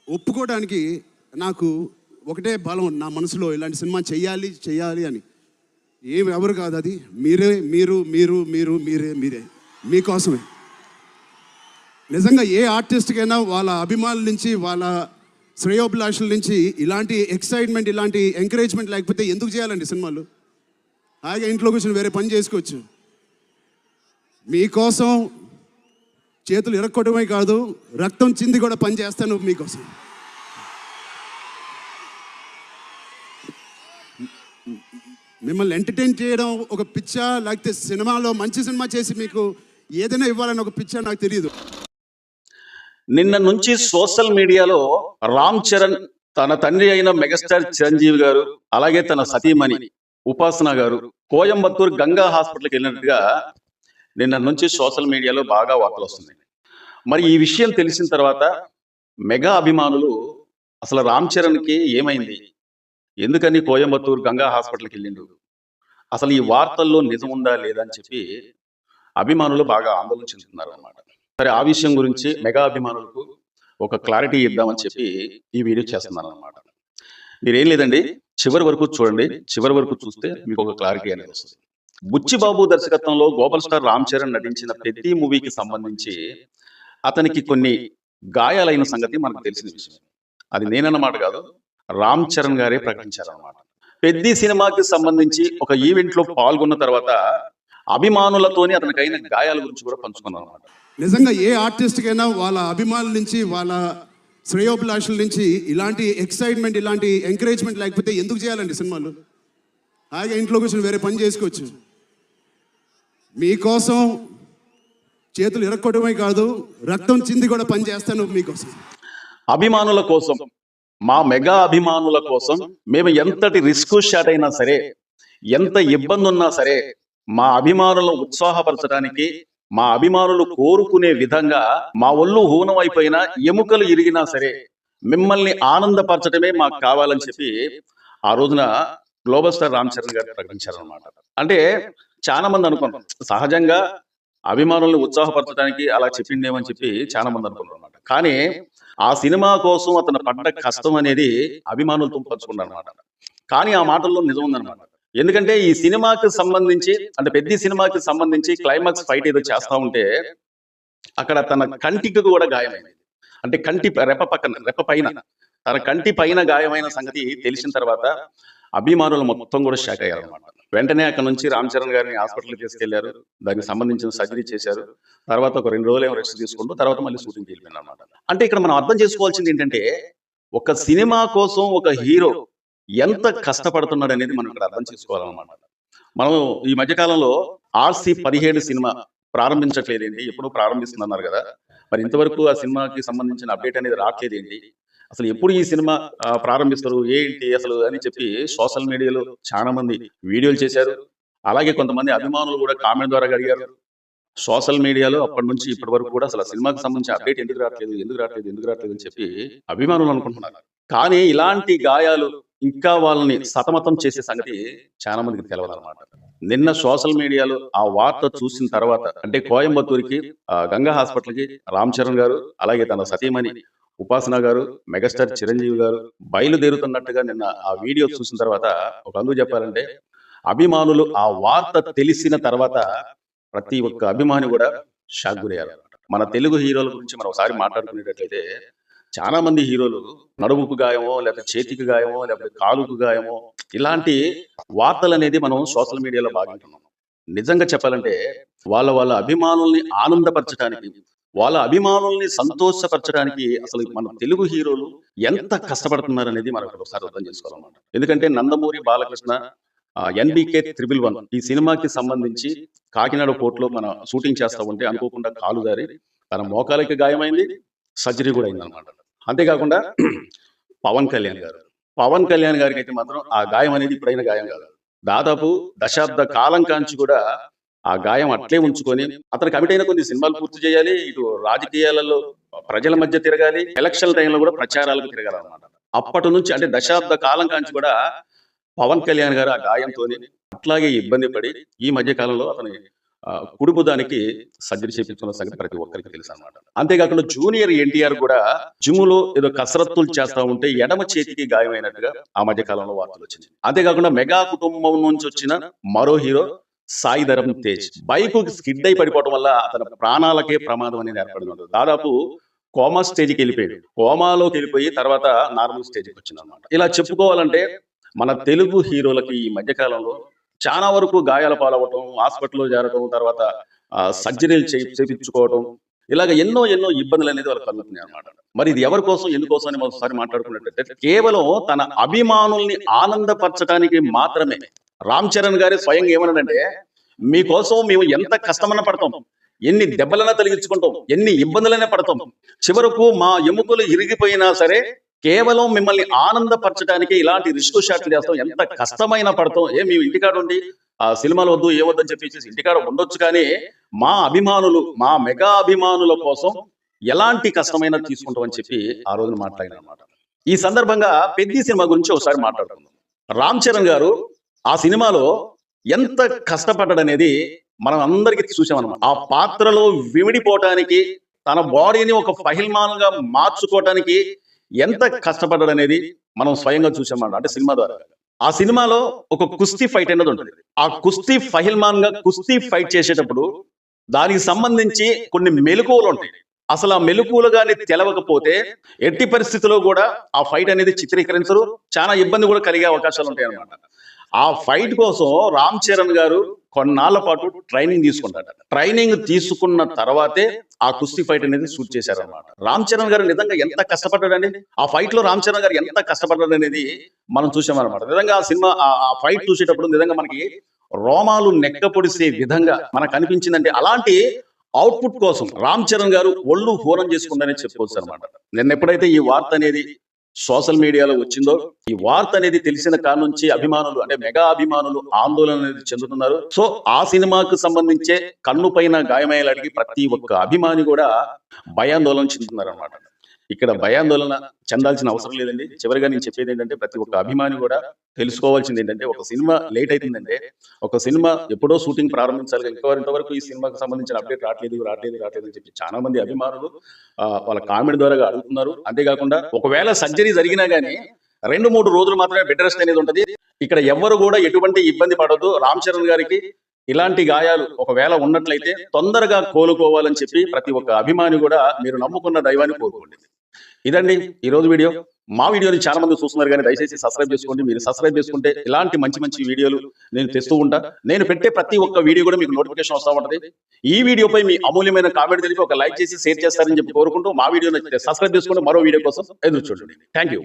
ఒప్పుకోవడానికి నాకు ఒకటే బలం నా మనసులో, ఇలాంటి సినిమా చెయ్యాలి చెయ్యాలి అని. ఎవరు కాదు అది, మీరే, మీరు మీరు మీరు మీరే మీరే మీకోసమే. నిజంగా ఏ ఆర్టిస్ట్కైనా వాళ్ళ అభిమానుల నుంచి, వాళ్ళ శ్రేయోభిలాషుల నుంచి ఇలాంటి ఎక్సైట్మెంట్, ఇలాంటి ఎంకరేజ్మెంట్ లేకపోతే ఎందుకు చేయాలండి సినిమాలు? హాయిగా ఇంట్లో కూర్చొని వేరే పని చేసుకోవచ్చు. మీకోసం చేతులు ఇరక్కొట్టడమే కాదు, రక్తం చింది కూడా పని చేస్తాను మీకోసం. మిమ్మల్ని ఎంటర్టైన్ చేయడం ఒక పిచ్చా, లేకపోతే సినిమాలో మంచి సినిమా చేసి మీకు ఏదైనా ఇవ్వాలని ఒక పిచ్చా నాకు తెలియదు. నిన్న నుంచి సోషల్ మీడియాలో రామ్ చరణ్ తన తండ్రి అయిన మెగాస్టార్ చిరంజీవి గారు, అలాగే తన సతీమణి ఉపాసన గారు కోయంబత్తూర్ గంగా హాస్పిటల్కి వెళ్ళినట్టుగా నిన్న నుంచి సోషల్ మీడియాలో బాగా వార్తలు వస్తున్నాయి. మరి ఈ విషయం తెలిసిన తర్వాత మెగా అభిమానులు అసలు రామ్ చరణ్కి ఏమైంది, ఎందుకని కోయంబత్తూర్ గంగా హాస్పిటల్కి వెళ్ళిండు, అసలు ఈ వార్తల్లో నిజం ఉందా లేదా అని చెప్పి అభిమానులు బాగా ఆందోళన చెందుతున్నారు అన్నమాట. సరే, ఆ విషయం గురించి మెగా అభిమానులకు ఒక క్లారిటీ ఇద్దామని చెప్పి ఈ వీడియో చేస్తున్నాను అన్నమాట. మీరేం లేదండి, చివరి వరకు చూడండి. చివరి వరకు చూస్తే మీకు ఒక క్లారిటీ అనేది వస్తుంది. బుచ్చిబాబు దర్శకత్వంలో గ్లోబల్ స్టార్ రామ్ చరణ్ నటించిన పెద్ది మూవీకి సంబంధించి అతనికి కొన్ని గాయాలైన సంగతి మనకు తెలిసిన విషయం. అది నేనన్నమాట కాదు, రామ్ చరణ్ గారే ప్రకటించారన్నమాట. పెద్ది సినిమాకి సంబంధించి ఒక ఈవెంట్ లో పాల్గొన్న తర్వాత అభిమానులతోని అతనికైన గాయాల గురించి కూడా పంచుకున్నాను అన్నమాట. నిజంగా ఏ ఆర్టిస్ట్కైనా వాళ్ళ అభిమానుల నుంచి, వాళ్ళ శ్రేయోభిలాషుల నుంచి ఇలాంటి ఎక్సైట్మెంట్, ఇలాంటి ఎంకరేజ్మెంట్ లేకపోతే ఎందుకు చేయాలండి సినిమాలు? హాయిగా ఇంట్లో కూర్చొని వేరే పని చేసుకోవచ్చు. మీకోసం చేతులు ఇరక్కొట్టడమే కాదు, రక్తం చింది కూడా పని చేస్తాను మీకోసం. అభిమానుల కోసం, మా మెగా అభిమానుల కోసం మేము ఎంతటి రిస్క్ షాట్ అయినా సరే, ఎంత ఇబ్బంది ఉన్నా సరే, మా అభిమానులను ఉత్సాహపరచడానికి, మా అభిమానులు కోరుకునే విధంగా మా ఒళ్ళు హూనం అయిపోయినా, ఎముకలు ఇరిగినా సరే మిమ్మల్ని ఆనందపరచడమే మాకు కావాలని చెప్పి ఆ రోజున గ్లోబల్ స్టార్ రామ్ చరణ్ గారు ప్రకటించారనమాట. అంటే చాలా మంది అనుకున్నారు, సహజంగా అభిమానుల్ని ఉత్సాహపరచడానికి అలా చెప్పిండేమని చెప్పి చాలా మంది అనుకున్నారు అనమాట. కానీ ఆ సినిమా కోసం అతను పడ్డ కష్టం అనేది అభిమానులతో పంచుకున్నారు అనమాట. కానీ ఆ మాటల్లో నిజం ఉందన్నమాట. ఎందుకంటే ఈ సినిమాకి సంబంధించి, అంటే పెద్ద సినిమాకి సంబంధించి క్లైమాక్స్ ఫైట్ ఏదో చేస్తా ఉంటే అక్కడ తన కంటికి కూడా గాయమైంది. అంటే కంటి రెప్ప పైన, తన కంటి పైన గాయమైన సంగతి తెలిసిన తర్వాత అభిమానులు మొత్తం కూడా షాక్ అయ్యారు అనమాట. వెంటనే అక్కడ నుంచి రామ్ చరణ్ గారిని హాస్పిటల్కి తీసుకెళ్లారు. దానికి సంబంధించిన సర్జరీ చేశారు. తర్వాత ఒక 2 రోజులు రెస్ట్ తీసుకుంటూ తర్వాత మళ్ళీ షూటింగ్కి వెళ్ళిపోయారు అనమాట. అంటే ఇక్కడ మనం అర్థం చేసుకోవాల్సింది ఏంటంటే, ఒక సినిమా కోసం ఒక హీరో ఎంత కష్టపడుతున్నాడు అనేది మనం ఇక్కడ అర్థం చేసుకోవాలన్నమాట. మనం ఈ మధ్యకాలంలో RC-17 సినిమా ప్రారంభించట్లేదేంటి, ఎప్పుడు ప్రారంభిస్తుందన్నారు కదా, మరి ఇంతవరకు ఆ సినిమాకి సంబంధించిన అప్డేట్ అనేది రావట్లేదేంటి, అసలు ఎప్పుడు ఈ సినిమా ప్రారంభిస్తారు ఏంటి అసలు అని చెప్పి సోషల్ మీడియాలో చాలా మంది వీడియోలు చేశారు. అలాగే కొంతమంది అభిమానులు కూడా కామెంట్ ద్వారా అడిగారు. సోషల్ మీడియాలో అప్పటి నుంచి ఇప్పటి వరకు కూడా అసలు సినిమాకి సంబంధించిన అప్డేట్ ఎందుకు రావట్లేదు అని చెప్పి అభిమానులు అనుకుంటున్నారు. కానీ ఇలాంటి గాయాలు ఇంకా వాళ్ళని సతమతం చేసే సంగతి చాలా మందికి తెలియదన్నమాట. నిన్న సోషల్ మీడియాలో ఆ వార్త చూసిన తర్వాత, అంటే కోయంబత్తూర్కి గంగా హాస్పిటల్కి రామ్ చరణ్ గారు, అలాగే తన సతీమణి ఉపాసన గారు, మెగాస్టార్ చిరంజీవి గారు బయలుదేరుతున్నట్టుగా నిన్న ఆ వీడియో చూసిన తర్వాత ఒక అందుకు చెప్పాలంటే, అభిమానులు ఆ వార్త తెలిసిన తర్వాత ప్రతి ఒక్క అభిమాని కూడా షాక్ గురయ్యారు. మన తెలుగు హీరోల గురించి మనం ఒకసారి మాట్లాడుకునేటట్లయితే, చాలా మంది హీరోలు నడుముకు గాయమో, లేకపోతే చేతికి గాయమో, లేకపోతే కాలుకు గాయమో, ఇలాంటి వార్తలు అనేది మనం సోషల్ మీడియాలో బాగుంటున్నాం. నిజంగా చెప్పాలంటే వాళ్ళ అభిమానుల్ని ఆనందపరచడానికి, వాళ్ళ అభిమానుల్ని సంతోషపరచడానికి అసలు మన తెలుగు హీరోలు ఎంత కష్టపడుతున్నారు అనేది మనం ఒకసారి అర్థం చేసుకోవాలన్నమాట. ఎందుకంటే నందమూరి బాలకృష్ణ NBK-111 ఈ సినిమాకి సంబంధించి కాకినాడ కోర్టులో మన షూటింగ్ చేస్తా ఉంటే అనుకోకుండా కాలు జారి తన మోకాలకి గాయమైంది, సర్జరీ కూడా అయిందనమాట. అంతేకాకుండా పవన్ కళ్యాణ్ గారికి అయితే మాత్రం ఆ గాయం అనేది ఇప్పుడైన గాయం కాదు. దాదాపు దశాబ్ద కాలం కాంచి కూడా ఆ గాయం అట్లే ఉంచుకొని అతను కమిట్ అయిన కొన్ని సినిమాలు పూర్తి చేయాలి, ఇటు రాజకీయాలలో ప్రజల మధ్య తిరగాలి, ఎలక్షన్ టైంలో కూడా ప్రచారాలకు తిరగాలన్నమాట. అప్పటి నుంచి, అంటే దశాబ్ద కాలం కాంచి కూడా పవన్ కళ్యాణ్ గారు ఆ గాయంతో అట్లాగే ఇబ్బంది పడి ఈ మధ్య కాలంలో అతని కుడిబుదానికి సర్జరీ చేయించుకున్న సంగతి ప్రతి ఒక్కరికి తెలుసు అనమాట. అంతేకాకుండా జూనియర్ ఎన్టీఆర్ కూడా జిమ్ లో ఏదో కసరత్తులు చేస్తా ఉంటే ఎడమ చేతికి గాయమైనట్టుగా ఆ మధ్య కాలంలో వార్తలు వచ్చింది. అంతేకాకుండా మెగా కుటుంబం నుంచి వచ్చిన మరో hero Sai Dharam Tej bike skid అయి పడిపోవడం వల్ల అతని ప్రాణాలకే ప్రమాదం అనేది ఏర్పడింది. దాదాపు కోమా స్టేజ్కి వెళ్ళిపోయాడు. కోమాలోకి వెళ్ళిపోయి తర్వాత నార్మల్ స్టేజ్కి వచ్చింది అనమాట. ఇలా చెప్పుకోవాలంటే మన తెలుగు హీరోలకి ఈ మధ్య కాలంలో చాలా వరకు గాయాల పాలవటం, హాస్పిటల్లో చేరటం, తర్వాత సర్జరీలు చేయించుకోవటం, ఇలాగ ఎన్నో ఇబ్బందులు అనేది వాళ్ళకి కలుగుతున్నాయి అనమాట. మరి ఇది ఎవరి కోసం, ఎందుకోసం అని ఒకసారి మాట్లాడుకున్నట్లయితే కేవలం తన అభిమానుల్ని ఆనందపరచడానికి మాత్రమే. రామ్ చరణ్ గారి స్వయంగా ఏమన్నాడంటే, మీకోసం మేము ఎంత కష్టమన్నా పడతాం, ఎన్ని దెబ్బలైనా తొలగించుకుంటాం, ఎన్ని ఇబ్బందులైనా పడతాం, చివరకు మా ఎముకలు ఇరిగిపోయినా సరే కేవలం మిమ్మల్ని ఆనందపరచడానికి ఇలాంటి రిస్క్ షాట్లు చేస్తాం, ఎంత కష్టమైనా పడతాం. మేము ఇంటికాడ ఉండి ఆ సినిమాలు వద్దు ఏమొద్దని చెప్పేసి ఇంటికాడ ఉండొచ్చు, కానీ మా అభిమానులు, మా మెగా అభిమానుల కోసం ఎలాంటి కష్టమైనా తీసుకుంటాం అని చెప్పి ఆ రోజున మాట్లాడిన అనమాట. ఈ సందర్భంగా పెద్ద సినిమా గురించి ఒకసారి మాట్లాడుకుందాం. రామ్ చరణ్ గారు ఆ సినిమాలో ఎంత కష్టపడ్డాడనేది మనం అందరికీ చూసామన్నమాట. ఆ పాత్రలో విమిడిపోవటానికి, తన బాడీని ఒక ఫహిల్మాన్గా మార్చుకోవటానికి ఎంత కష్టపడ్డాడనేది మనం స్వయంగా చూసామన్నమాట. అంటే సినిమా ద్వారా. ఆ సినిమాలో ఒక కుస్తీ ఫైట్ అనేది ఉంటుంది. ఆ కుస్తీ ఫహిల్మాన్ గా కుస్తీ ఫైట్ చేసేటప్పుడు దానికి సంబంధించి కొన్ని మెలకువలు ఉంటాయి. అసలు ఆ మెలకువలు కానీ తెలవకపోతే ఎట్టి పరిస్థితుల్లో కూడా ఆ ఫైట్ అనేది చిత్రీకరించరు, చాలా ఇబ్బంది కూడా కలిగే అవకాశాలు ఉంటాయి అన్నమాట. ఆ ఫైట్ కోసం రామ్ చరణ్ గారు కొన్నాళ్ల పాటు ట్రైనింగ్ తీసుకుంటాడు. ట్రైనింగ్ తీసుకున్న తర్వాతే ఆ కుస్తీ ఫైట్ అనేది షూట్ చేశారన్నమాట. రామ్ చరణ్ గారు నిజంగా ఎంత కష్టపడ్డాడండి. ఆ ఫైట్ లో రామ్ చరణ్ గారు ఎంత కష్టపడ్డాడు అనేది మనం చూసామన్నమాట. నిజంగా ఆ సినిమా ఆ ఫైట్ చూసేటప్పుడు నిజంగా మనకి రోమాలు నెక్క పొడిసే విధంగా మనకు అనిపించిందంటే, అలాంటి అవుట్పుట్ కోసం రామ్ చరణ్ గారు ఒళ్ళు హోనం చేసుకుంటారని చెప్పుకోవచ్చు అనమాట. నిన్న ఎప్పుడైతే ఈ వార్త అనేది సోషల్ మీడియాలో వచ్చిందో, ఈ వార్త అనేది తెలిసిన కాడ నుంచి అభిమానులు, అంటే మెగా అభిమానులు ఆందోళన అనేది చెందుతున్నారు. సో ఆ సినిమాకు సంబంధించే కన్ను పైన గాయమయ్యేలాంటి ప్రతి ఒక్క అభిమాని కూడా భయాందోళన చెందుతున్నారు అనమాట. ఇక్కడ భయాందోళన చెందాల్సిన అవసరం లేదండి. చివరిగా నేను చెప్పేది ఏంటంటే, ప్రతి ఒక్క అభిమాని కూడా తెలుసుకోవాల్సింది ఏంటంటే, ఒక సినిమా లేట్ అవుతుందంటే, ఒక సినిమా ఎప్పుడో షూటింగ్ ప్రారంభించాలి, ఇంతవరకు ఈ సినిమాకి సంబంధించిన అప్డేట్ రావట్లేదు అని చెప్పి చాలా మంది అభిమానులు వాళ్ళ కామెంట్ ద్వారా అడుగుతున్నారు. అంతేకాకుండా ఒకవేళ సర్జరీ జరిగినా గానీ 2-3 రోజులు మాత్రమే బెడ్ రెస్ట్ అనేది ఉంటుంది. ఇక్కడ ఎవరు కూడా ఎటువంటి ఇబ్బంది పడదు. రామ్ చరణ్ గారికి ఇలాంటి గాయాలు ఒకవేళ ఉన్నట్లయితే తొందరగా కోలుకోవాలని చెప్పి ప్రతి ఒక్క అభిమాని కూడా మీరు నమ్ముకున్న దైవాన్ని కోరుకోండి. ఇదండి ఈ రోజు వీడియో. మా వీడియోని చాలా మంది చూస్తున్నారు, కానీ దయచేసి సబ్స్క్రైబ్ చేసుకోండి. మీరు సబ్స్క్రైబ్ చేసుకుంటే ఇలాంటి మంచి వీడియోలు నేను తెస్తూ ఉంటా. నేను పెట్టే ప్రతి ఒక్క వీడియో కూడా మీకు నోటిఫికేషన్ వస్తూ ఉంటుంది. ఈ వీడియోపై మీ అమూల్యమైన కామెంట్ తెలిపి ఒక లైక్ చేసి షేర్ చేస్తారని చెప్పి కోరుకుంటూ, మా వీడియోని సబ్స్క్రైబ్ చేసుకుంటూ మరో వీడియో కోసం ఎదురు చూడండి. Thank you.